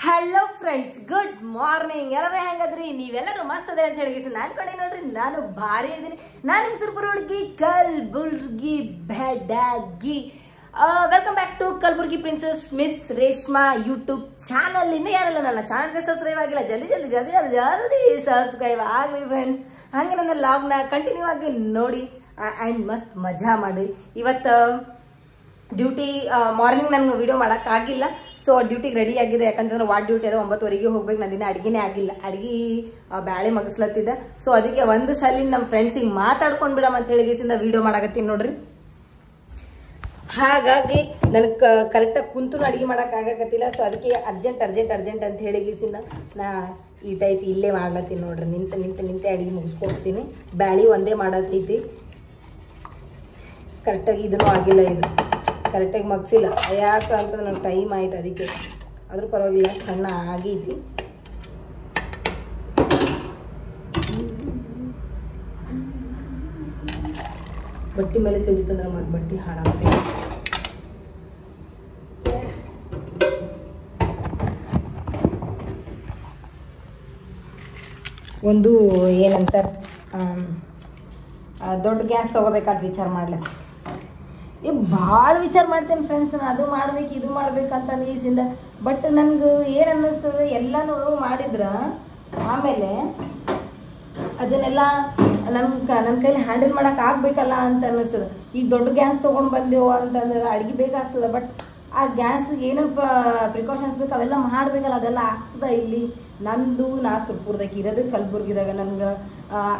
Hello friends, good morning. ಎಲ್ಲರೂ ಹೆಂಗದ್ರಿ? ನೀವೆಲ್ಲರೂ ಮಸ್ತ್ ಅದೇ ಅಂತ ಹೇಳಿ ನಾನು ಕಡೆ ನೋಡ್ರಿ, ನಾನು ಭಾರಿ ಇದೀನಿ. ನಾನು ನಿಮ್ ಸುರ್ಪುರ ಹುಡುಗಿ ಕಲ್ಬುರ್ಗಿ ಬೆಡಗಿ. Welcome back to Kalburgi princess miss Reshma YouTube channel. ಇನ್ನು ಯಾರಲ್ಲ ನನ್ನ ಚಾನಲ್ಗೆ ಸಬ್ಸ್ಕ್ರೈಬ್ ಆಗಿಲ್ಲ, ಜಲ್ದಿ ಜಲ್ದಿ ಜಲ್ದಿ ಜಲ್ದಿ ಜಲ್ದಿ ಸಬ್ಸ್ಕ್ರೈಬ್ ಆಗ್ರಿ ಫ್ರೆಂಡ್ಸ್. ಹಾಗೆ ನನ್ನ ಲಾಗ್ನ ಕಂಟಿನ್ಯೂ ಆಗಿ ನೋಡಿ ಆ್ಯಂಡ್ ಮಸ್ತ್ ಮಜಾ ಮಾಡಿ. ಇವತ್ತು ಡ್ಯೂಟಿ ಮಾರ್ನಿಂಗ್ ನನಗೆ ವಿಡಿಯೋ ಮಾಡೋಕ್ಕಾಗಿಲ್ಲ, ಸೊ ಡ್ಯೂಟಿಗೆ ರೆಡಿ ಆಗಿದೆ. ಯಾಕಂತಂದ್ರೆ ವಾಟ್ ಡ್ಯೂಟಿ ಅದ 9:30 ಹೋಗ್ಬೇಕು. ನಾನು ದಿನ ಅಡುಗೆನೇ ಆಗಿಲ್ಲ, ಅಡುಗೆ ಬ್ಯಾಳೆ ಮಗಸ್ಲತ್ತಿದ್ದೆ. ಸೊ ಅದಕ್ಕೆ ಒಂದು ಸಲ ನಮ್ಮ ಫ್ರೆಂಡ್ಸಿಗೆ ಮಾತಾಡ್ಕೊಂಡು ಬಿಡಮ್ ಅಂತ ಹೇಳಿಸಿಂದ ವಿಡಿಯೋ ಮಾಡಕತ್ತೀನಿ ನೋಡ್ರಿ. ಹಾಗಾಗಿ ನನಗೆ ಕರೆಕ್ಟಾಗಿ ಕುಂತು ಅಡುಗೆ ಮಾಡೋಕ್ಕಾಗಕತ್ತಿಲ್ಲ. ಸೊ ಅದಕ್ಕೆ ಅರ್ಜೆಂಟ್ ಅಂತ ಹೇಳಿಸಿಂದ ನಾ ಈ ಟೈಪ್ ಇಲ್ಲೇ ಮಾಡ್ಲತ್ತೀನಿ ನೋಡ್ರಿ. ನಿಂತೆ ಅಡುಗೆ ಮುಗಿಸ್ಕೊಡ್ತೀನಿ. ಬ್ಯಾಳೆ ಒಂದೇ ಮಾಡತ್ತೈತಿ, ಕರೆಕ್ಟಾಗಿ ಇದನ್ನು ಆಗಿಲ್ಲ, ಇದು ಕರೆಕ್ಟಾಗಿ ಮಗ್ಸಿಲ್ಲ. ಯಾಕೆ ಅಂತಂದ್ರೆ ನನಗೆ ಟೈಮ್ ಆಯ್ತು, ಅದಕ್ಕೆ. ಆದರೂ ಪರವಾಗಿಲ್ಲ, ಸಣ್ಣ ಆಗೈತಿ. ಬಟ್ಟೆ ಮೇಲೆ ಸಿಡಿತಂದ್ರೆ ಮತ್ತೆ ಬಟ್ಟೆ ಹಾಳಾಗ್ತೈತಿ. ಒಂದು ಏನಂತಾರೆ, ದೊಡ್ಡ ಗ್ಯಾಸ್ ತೊಗೋಬೇಕಾದ ವಿಚಾರ ಮಾಡ್ಲತ್ತಿ. ಭಾಳ ವಿಚಾರ ಮಾಡ್ತೇನೆ ಫ್ರೆಂಡ್ಸ್, ನಾನು ಅದು ಮಾಡ್ಬೇಕು ಇದು ಮಾಡ್ಬೇಕಂತ ಈಸಿಂದ. ಬಟ್ ನನಗೆ ಏನು ಅನ್ನಿಸ್ತದೆ, ಎಲ್ಲನೂ ಮಾಡಿದ್ರೆ ಆಮೇಲೆ ಅದನ್ನೆಲ್ಲ ನನ್ನ ಕೈಲಿ ಹ್ಯಾಂಡಲ್ ಮಾಡೋಕೆ ಆಗ್ಬೇಕಲ್ಲ ಅಂತ ಅನ್ನಿಸ್ತದೆ. ಈಗ ದೊಡ್ಡ ಗ್ಯಾಸ್ ತೊಗೊಂಡು ಬಂದೆವು ಅಂತಂದ್ರೆ ಅಡುಗೆ ಬೇಕಾಗ್ತದೆ, ಬಟ್ ಆ ಗ್ಯಾಸ್ಗೆ ಏನಪ್ಪ ಪ್ರಿಕಾಷನ್ಸ್ ಬೇಕು ಅವೆಲ್ಲ ಮಾಡಬೇಕಲ್ಲ, ಅದೆಲ್ಲ ಆಗ್ತದೆ. ಇಲ್ಲಿ ನಂದು ನಾ ಸುರ್ಪುರದಾಗ ಇರೋದು ಕಲ್ಬುರ್ಗಿದಾಗ, ನನಗೆ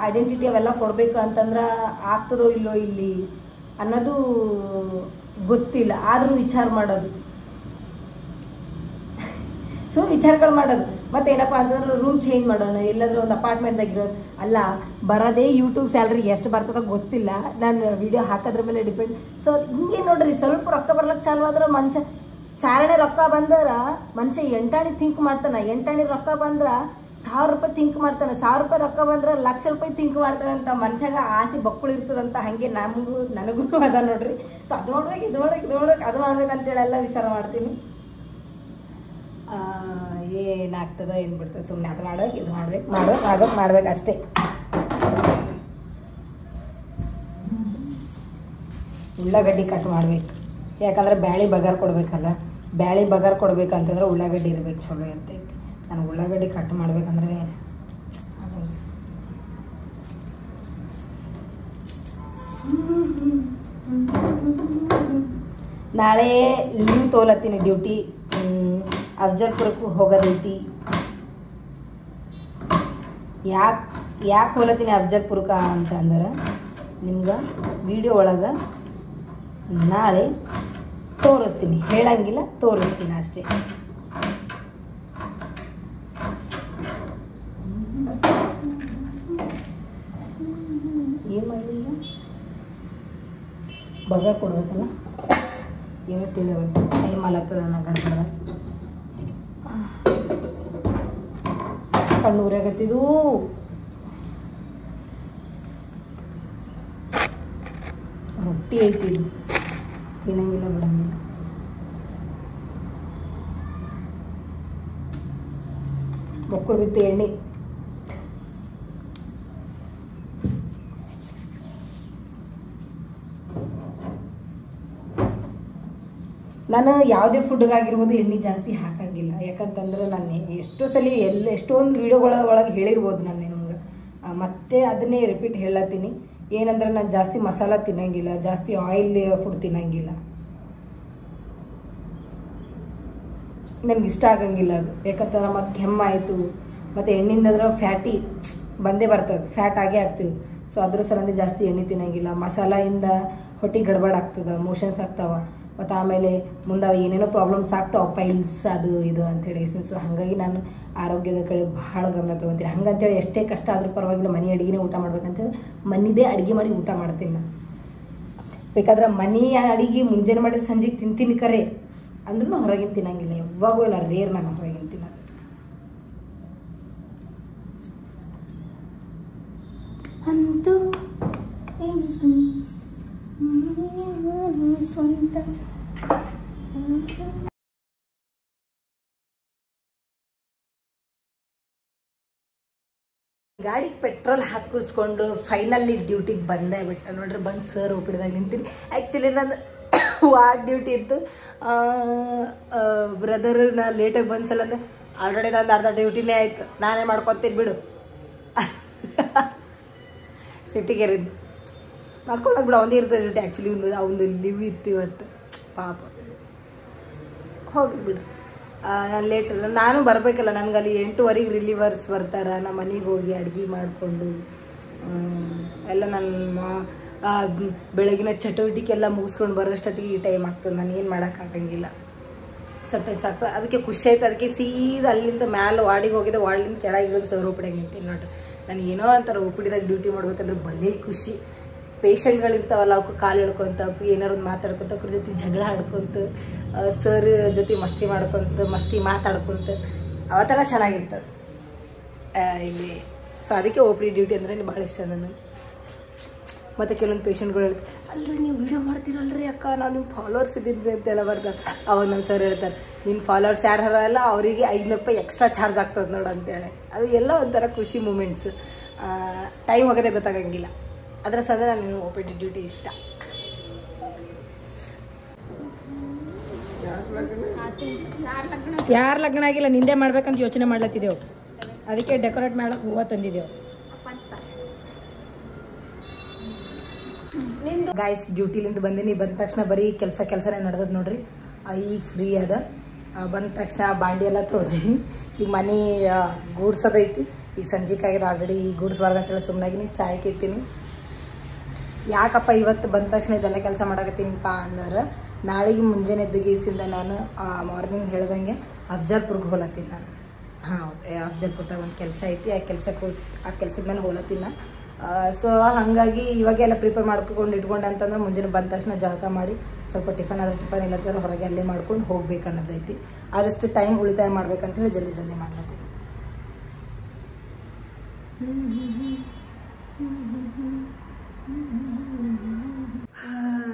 ಐಡೆಂಟಿಟಿ ಅವೆಲ್ಲ ಕೊಡಬೇಕು ಅಂತಂದ್ರೆ ಆಗ್ತದೋ ಇಲ್ಲೋ ಇಲ್ಲಿ ಅನ್ನೋದು ಗೊತ್ತಿಲ್ಲ. ಆದರೂ ವಿಚಾರ ಮಾಡೋದು, ಸೊ ವಿಚಾರಗಳು ಮಾಡೋದು. ಮತ್ತೇನಪ್ಪ ಅಂತಂದ್ರೆ ರೂಮ್ ಚೇಂಜ್ ಮಾಡೋಣ, ಎಲ್ಲಾದ್ರೂ ಒಂದು ಅಪಾರ್ಟ್ಮೆಂಟ್ದಾಗ ಇರೋದು ಅಲ್ಲ. ಬರೋದೇ ಯೂಟ್ಯೂಬ್ ಸ್ಯಾಲ್ರಿ ಎಷ್ಟು ಬರ್ತದ ಗೊತ್ತಿಲ್ಲ, ನಾನು ವಿಡಿಯೋ ಹಾಕೋದ್ರ ಮೇಲೆ ಡಿಪೆಂಡ್. ಸೊ ಹಿಂಗೆ ನೋಡ್ರಿ, ಸ್ವಲ್ಪ ರೊಕ್ಕ ಬರ್ಲಿಕ್ಕೆ ಚಾಲು ಆದ್ರೆ ಮನುಷ್ಯ ಚಾರಣೆ ರೊಕ್ಕ ಬಂದ್ರೆ ಮನುಷ್ಯ ಎಂಟಾಣಿ ಥಿಂಕ್ ಮಾಡ್ತಾನೆ. ಎಂಟಾಣಿ ರೊಕ್ಕ ಬಂದ್ರೆ 1000 ರೂಪಾಯಿ ಥಿಂಕ್ ಮಾಡ್ತಾನೆ. 1000 ರೂಪಾಯಿ ರೊಕ್ಕ ಬಂದ್ರೆ 1,00,000 ರೂಪಾಯಿ ಥಿಂಕ್ ಮಾಡ್ತಾನೆ ಅಂತ ಮನುಷ್ಯಾಗ ಆಸೆ ಬಕ್ಕುಳು ಇರ್ತದಂತ. ಹಾಗೆ ನನಗೂ ಅದ ನೋಡ್ರಿ. ಸೊ ಅದು ಮಾಡ್ಬೇಕು, ಇದು ಮಾಡ್ಬೇಕು, ಅದು ಮಾಡ್ಬೇಕಂತೇಳಿ ಎಲ್ಲ ವಿಚಾರ ಮಾಡ್ತೀನಿ. ಏನಾಗ್ತದೋ ಏನು ಬಿಡ್ತದೆ, ಸುಮ್ಮನೆ ಅದು ಮಾಡ್ಬೇಕು ಇದು ಮಾಡ್ಬೇಕು ಅಷ್ಟೇ. ಉಳ್ಳಾಗಡ್ಡಿ ಕಟ್ ಮಾಡ್ಬೇಕು, ಯಾಕಂದ್ರೆ ಬ್ಯಾಳೆ ಬಗಾರ್ ಕೊಡ್ಬೇಕಲ್ಲ. ಬ್ಯಾಳೆ ಬಗಾರ್ ಕೊಡ್ಬೇಕಂತಂದ್ರೆ ಉಳ್ಳಾಗಡ್ಡಿ ಇರ್ಬೇಕು, ಚಲೋ ಇರ್ತೈತಿ. ನನಗೆ ಉಳ್ಳಾಗಡ್ಡಿ ಕಟ್ ಮಾಡ್ಬೇಕಂದ್ರೆ ನಾಳೆ ಲೀವ್ ತೊಗೊಳತ್ತೀನಿ. ಡ್ಯೂಟಿ ಅಫ್ಜಲ್ಪುರಕ್ಕೂ ಹೋಗೋದೈತಿ. ಯಾಕೆ ಹೋಗ್ಲತ್ತೀನಿ ಅಫ್ಜಲ್ಪುರಕ್ಕೆ ಅಂತಂದ್ರೆ ನಿಮ್ಗೆ ವಿಡಿಯೋ ಒಳಗೆ ನಾಳೆ ತೋರಿಸ್ತೀನಿ. ಹೇಳಂಗಿಲ್ಲ, ತೋರಿಸ್ತೀನಿ ಅಷ್ಟೇ. ಏನು ಮಾಡಲಿ, ಬಗಾರ್ ಕೊಡ್ಬೇಕಲ್ಲ, ಏನೋ ತಿಳಿಬೇಕು. ಟೈಮ್ ಅಲ್ಲತ್ತದ ನನ್ನ ಗಡ್ಬಡ, ಕಣ್ಣು ಉರಿಯಾಗತ್ತಿದ್ದು. ರೊಟ್ಟಿ ಐತಿ, ಇದು ತಿನ್ನಂಗಿಲ್ಲ ಬಿಡಂಗಿಲ್ಲ. ಮಕ್ಕಳು ಬಿತ್ತು ಎಣ್ಣೆ. ನಾನು ಯಾವುದೇ ಫುಡ್ಗಾಗಿರ್ಬೋದು ಎಣ್ಣೆ ಜಾಸ್ತಿ ಹಾಕಂಗಿಲ್ಲ. ಯಾಕಂತಂದ್ರೆ ನಾನು ಎಷ್ಟೊಂದು ವೀಡಿಯೋಗಳ ಒಳಗೆ ಹೇಳಿರ್ಬೋದು ನಾನು ನಿಮ್ಗೆ. ಮತ್ತೆ ಅದನ್ನೇ ರಿಪೀಟ್ ಹೇಳತ್ತೀನಿ. ಏನಂದ್ರೆ ನಾನು ಜಾಸ್ತಿ ಮಸಾಲ ತಿನ್ನಂಗಿಲ್ಲ, ಜಾಸ್ತಿ ಆಯಿಲ್ ಫುಡ್ ತಿನ್ನಂಗಿಲ್ಲ. ನನಗೆ ಇಷ್ಟ ಆಗಂಗಿಲ್ಲ ಅದು. ಯಾಕಂತಂದ್ರೆ ಮತ್ತು ಕೆಮ್ಮಾಯಿತು, ಮತ್ತು ಎಣ್ಣೆಯಿಂದಾದ್ರೆ ಫ್ಯಾಟಿ ಬಂದೇ ಬರ್ತದೆ, ಫ್ಯಾಟ್ ಆಗೇ ಆಗ್ತೀವಿ. ಸೊ ಅದ್ರ ಸಲಂದೆ ಜಾಸ್ತಿ ಎಣ್ಣೆ ತಿನ್ನಂಗಿಲ್ಲ. ಮಸಾಲೆಯಿಂದ ಹೊಟ್ಟೆ ಗಡ್ಬಡ್ ಆಗ್ತದೆ, ಮೋಷನ್ಸ್ ಆಗ್ತಾವೆ, ಮತ್ತು ಆಮೇಲೆ ಮುಂದೆ ಏನೇನೋ ಪ್ರಾಬ್ಲಮ್ಸ್ ಆಗ್ತಾವೆ, ಪೈಲ್ಸ್ ಅದು ಇದು ಅಂಥೇಳಿ. ಸೊ ಹಾಗಾಗಿ ನಾನು ಆರೋಗ್ಯದ ಕಡೆ ಭಾಳ ಗಮನ ತೊಗೊತೀನಿ. ಹಂಗಂತೇಳಿ ಎಷ್ಟೇ ಕಷ್ಟ ಆದರೂ ಪರವಾಗಿಲ್ಲ, ಮನೆ ಅಡುಗೆನೇ ಊಟ ಮಾಡ್ಬೇಕಂತೇಳಿ ಮನೆದೇ ಅಡುಗೆ ಮಾಡಿ ಊಟ ಮಾಡ್ತೀನಿ ನಾನು. ಬೇಕಾದ್ರೆ ಮನೆ ಅಡುಗೆ ಮುಂಜಾನೆ ಮಾಡಿ ಸಂಜೆಗೆ ತಿಂತೀನಿ ಕರೆ, ಅಂದ್ರೂ ಹೊರಗಿನ ತಿನ್ನಂಗಿಲ್ಲ. ಯಾವಾಗೂ ಇಲ್ಲ, ರೇರ್ ನಾನು ಹೊರಗಿನ ತಿನ್ನೋದು. ಅಂತೂ ಸ್ವಂತ ಗಾಡಿಗೆ ಪೆಟ್ರೋಲ್ ಹಾಕಿಸ್ಕೊಂಡು ಫೈನಲಿ ಡ್ಯೂಟಿಗೆ ಬಂದೇ ಬಿಟ್ಟೆ ನೋಡ್ರಿ. ಬಂದು ಸರ್ ಒಪ್ಪಿಡ್ದಾಗ ನಿಂತೀನಿ. ಆ್ಯಕ್ಚುಲಿ ನಾನು ವಾರ್ಡ್ ಡ್ಯೂಟಿ ಇತ್ತು. ಬ್ರದರ್ ನಾ ಲೇಟಾಗಿ ಬಂದ್ಸಲ ಅಂದ್ರೆ ಆಲ್ರೆಡಿ ನಂದು ಅರ್ಧ ಡ್ಯೂಟಿನೇ ಆಯಿತು, ನಾನೇ ಮಾಡ್ಕೊತೀನಿ ಬಿಡು ಸಿಟಿಗೇರಿದ್ದು ಮಾಡ್ಕೊಳಕ್ಕೆ ಬಿಡು. ಅವನೇ ಇರ್ತದೆ ಡ್ಯೂಟಿ. ಆ್ಯಕ್ಚುಲಿ ಒಂದು ಲಿವ್ ಇತ್ತು ಇವತ್ತು, ಪಾಪ ಹೋಗಿ ಬಿಡು. ನಾನು ಲೇಟ್, ನಾನು ಬರಬೇಕಲ್ಲ, ನನಗಲ್ಲಿ 8:15 ರಿಲೀವರ್ಸ್ ಬರ್ತಾರೆ. ನಮ್ಮ ಮನೆಗೆ ಹೋಗಿ ಅಡುಗೆ ಮಾಡಿಕೊಂಡು ಎಲ್ಲ ನನ್ನ ಬೆಳಗಿನ ಚಟುವಟಿಕೆ ಎಲ್ಲ ಮುಗಿಸ್ಕೊಂಡು ಬರೋಷ್ಟೊತ್ತಿಗೆ ಈ ಟೈಮ್ ಆಗ್ತದೆ. ನಾನು ಏನು ಮಾಡೋಕ್ಕಾಗಂಗಿಲ್ಲ. ಸಮ್ಟೈಮ್ಸ್ ಆಗ್ತದೆ. ಅದಕ್ಕೆ ಖುಷಿ ಆಯ್ತು. ಅದಕ್ಕೆ ಸೀದಾ ಅಲ್ಲಿಂದ ಮ್ಯಾಲೆ ವಾರ್ಡಿಗೆ ಹೋಗಿದ್ದೆ. ವಾರ್ಡಿಂದ ಕೆಳಗೆ ಇಳಿದು ಸರ್ ಒಪ್ಪಿಡಂಗೆ ನಿಂತೀನಿ ನೋಡ್ರಿ. ನಾನು ಏನೋ ಅಂತಾರೆ ಒಪ್ಪಿಡಿದಾಗ ಡ್ಯೂಟಿ ಮಾಡ್ಬೇಕಂದ್ರೆ ಭಲೇ ಖುಷಿ. ಪೇಷಂಟ್ಗಳಿರ್ತಾವಲ್ಲ, ಅವಕ್ಕೆ ಕಾಲು ಎಳ್ಕೊಂತ, ಅವಕ್ಕೆ ಏನಾರು ಒಂದು ಮಾತಾಡ್ಕೊತ, ಅವ್ರ ಜೊತೆ ಜಗಳ ಆಡ್ಕೊತ, ಸರ್ ಜೊತೆ ಮಸ್ತಿ ಮಾಡ್ಕೊತ, ಮಸ್ತಿ ಮಾತಾಡ್ಕೊತ, ಆ ಥರ ಚೆನ್ನಾಗಿರ್ತದೆ ಇಲ್ಲಿ. ಸೊ ಅದಕ್ಕೆ ಒ ಪಿ ಡಿ ಡ್ಯೂಟಿ ಅಂದರೆ ಭಾಳ ಇಷ್ಟ ನನಗೆ. ಮತ್ತು ಕೆಲವೊಂದು ಪೇಷಂಟ್ಗಳು ಹೇಳ್ತಾರೆ, ಅಲ್ರಿ ನೀವು ವೀಡಿಯೋ ಮಾಡ್ತೀರಲ್ರಿ ಅಕ್ಕ, ನಾನು ನಿಮ್ಮ ಫಾಲೋವರ್ಸ್ ಇದ್ದೀನಿ ರೀ ಅಂತೆಲ್ಲ ಬರ್ತಾರೆ. ಅವಾಗ ನಮ್ಮ ಸರ್ ಹೇಳ್ತಾರೆ, ನಿನ್ನ ಫಾಲೋವರ್ಸ್ ಯಾರು ಅಲ್ಲ ಅವರಿಗೆ 500 ರೂಪಾಯಿ ಎಕ್ಸ್ಟ್ರಾ ಚಾರ್ಜ್ ಆಗ್ತದೆ ನೋಡು ಅಂತೇಳಿ. ಅದು ಎಲ್ಲ ಒಂಥರ ಖುಷಿ ಮೂಮೆಂಟ್ಸ್. ಟೈಮ್ ಹೋಗೋದೇ ಗೊತ್ತಾಗಂಗಿಲ್ಲ. ಅದರ ಸಲ ನನಗೆ ಒ ಪಿ ಡಿ ಡ್ಯೂಟಿ ಇಷ್ಟ. ಯಾರು ಲಗ್ನ ಆಗಿಲ್ಲ, ನಿಂದೆ ಮಾಡ್ಬೇಕಂತ ಯೋಚನೆ ಮಾಡ್ಲತ್ತಿದ್ದೆವು. ಅದಕ್ಕೆ ಡೆಕೋರೇಟ್ ಮಾಡಕ್ಕೆ ಹೂವು ತಂದಿದ್ದೆವು. ಗಾಯ್ಸ್ ಡ್ಯೂಟಿಲಿಂದ ಬಂದೀನಿ. ಬಂದ ತಕ್ಷಣ ಬರೀ ಕೆಲಸನೇ ನಡೆದದ ನೋಡ್ರಿ. ಈಗ ಫ್ರೀ ಅದ. ಬಂದ ತಕ್ಷಣ ಬಾಂಡಿ ಎಲ್ಲ ತೊಳ್ದೀನಿ. ಈಗ ಮನೆ ಗೂಡ್ಸೋದೈತಿ. ಈಗ ಸಂಜೆಕಾಗಿದೆ ಆಲ್ರೆಡಿ. ಈಗ ಗೂಡ್ಸ್ಬಾರ್ದು ಅಂತೇಳಿ ಸುಮ್ಮನಾಗಿನಿ. ಚಾಯ್ಗೆ ಇಟ್ಟಿನಿ. ಯಾಕಪ್ಪ ಇವತ್ತು ಬಂದ ತಕ್ಷಣ ಇದೆಲ್ಲ ಕೆಲಸ ಮಾಡಕತ್ತೀನಿಪ್ಪ ಅಂದ್ರೆ, ನಾಳೆಗೆ ಮುಂಜಾನೆ ಎದ್ದುಗೀಸಿಂದ ನಾನು ಮಾರ್ನಿಂಗ್ ಹೇಳ್ದಂಗೆ ಅಫ್ಜಲ್ಪುರ್ಗೆ ಹೋಲತ್ತೀನಿ ನಾನು. ಹೌದು, ಅಫ್ಜಲ್ಪುರ್ದಾಗ ಒಂದು ಕೆಲಸ ಐತಿ. ಆ ಕೆಲಸದ ಮೇಲೆ ಹೋಲತ್ತೀನಿ. ಸೊ ಹಾಗಾಗಿ ಇವಾಗೆಲ್ಲ ಪ್ರಿಪೇರ್ ಮಾಡ್ಕೊಂಡು ಇಟ್ಕೊಂಡೆ ಅಂತಂದ್ರೆ ಮುಂಜಾನೆ ಬಂದ ತಕ್ಷಣ ಜಳಕ ಮಾಡಿ ಸ್ವಲ್ಪ ಟಿಫನ್ ಆದರೆ ಟಿಫನ್ ಇಲ್ಲಂದ್ರೆ ಹೊರಗೆ ಅಲ್ಲೇ ಮಾಡ್ಕೊಂಡು ಹೋಗ್ಬೇಕು ಅನ್ನೋದೈತಿ. ಆದಷ್ಟು ಟೈಮ್ ಉಳಿತಾಯ ಮಾಡ್ಬೇಕಂತೇಳಿ ಜಲ್ದಿ ಮಾಡ್ಲತ್ತೀನಿ.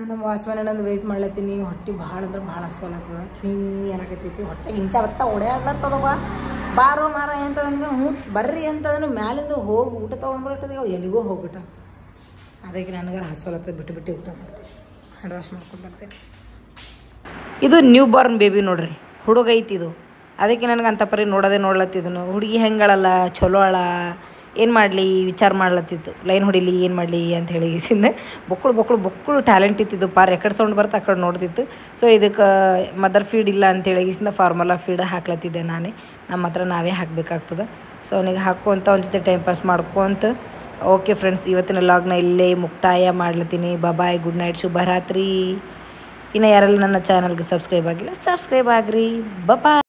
ನಮ್ಮ ವಾಚ್ಮ್ಯಾನ್ ಅಣ್ಣಂದು ವೆಯ್ಟ್ ಮಾಡ್ಲತ್ತೀನಿ. ಹೊಟ್ಟೆ ಭಾಳ ಅಂದ್ರೆ ಭಾಳ ಹಸ್ವಲತ್ತದ. ಚುಯ್ ಏನಾಗತ್ತೈತಿ, ಹೊಟ್ಟೆ ಇಂಚ ಬತ್ತ ಓಡಾಡ್ಲತ್ತದವ. ಬಾರೋ ಮಾರ ಅಂತಂದ್ರೆ ಹ್ಞೂ ಬರ್ರಿ ಅಂತಂದ್ರೆ ಮ್ಯಾಲಿಂದ ಹೋಗಿ ಊಟ ತೊಗೊಂಡ್ಬರಟ್ಟದ ಎಲ್ಲಿಗೋ ಹೋಗ್ಬಿಟ್ಟ. ಅದಕ್ಕೆ ನನಗಾರ ಹಸ್ವಲತ್ತದ ಬಿಟ್ಟು ಊಟ ಮಾಡ್ತೀನಿ. ಹ್ಯಾಂಡ್ ವಾಶ್ ಮಾಡ್ಕೊಂಡು ಬರ್ತೇನೆ. ಇದು ನ್ಯೂ ಬಾರ್ನ್ ಬೇಬಿ ನೋಡ್ರಿ, ಹುಡುಗ ಐತಿ ಇದು. ಅದಕ್ಕೆ ನನಗೆ ಅಂತ ಪರಿ ನೋಡ್ಲತ್ತಿದ್ದನು. ಹುಡುಗಿ ಹೆಂಗಳಲ್ಲ, ಚಲೋ ಅಳ, ಏನು ಮಾಡಲಿ ವಿಚಾರ ಮಾಡ್ಲತ್ತಿತ್ತು. ಲೈನ್ ಹೊಡಿಲಿ, ಏನು ಮಾಡಲಿ ಅಂತ ಹೇಳಿ ಬೊಕ್ಕಳು ಟ್ಯಾಲೆಂಟ್ ಇತ್ತಿದ್ದು. ಪಾರ್ ಎಕಡೆ ಸೌಂಡ್ ಬರ್ತಾ ಆ ಕಡೆ ನೋಡ್ತಿತ್ತು. ಸೊ ಇದಕ್ಕೆ ಮದರ್ ಫೀಡ್ ಇಲ್ಲ ಅಂತೇಳಿ ಫಾರ್ಮುಲಾ ಫೀಡ್ ಹಾಕ್ಲತ್ತಿದ್ದೆ ನಾನೇ. ನಮ್ಮ ಹತ್ರ ನಾವೇ ಹಾಕಬೇಕಾಗ್ತದೆ. ಸೊ ಅವನಿಗೆ ಹಾಕುವಂಥ ಅವನ ಜೊತೆ ಟೈಮ್ ಪಾಸ್ ಮಾಡ್ಕೊಂತ. ಓಕೆ ಫ್ರೆಂಡ್ಸ್, ಇವತ್ತಿನ ಲಾಗ್ನ ಇಲ್ಲೇ ಮುಕ್ತಾಯ ಮಾಡ್ಲತ್ತೀನಿ. ಬಾಯ್, ಗುಡ್ ನೈಟ್, ಶುಭರಾತ್ರಿ. ಇನ್ನು ಯಾರೆಲ್ಲ ನನ್ನ ಚಾನಲ್ಗೆ ಸಬ್ಸ್ಕ್ರೈಬ್ ಆಗಿಲ್ಲ, ಸಬ್ಸ್ಕ್ರೈಬ್ ಆಗ್ರಿ. ಬಾಯ್.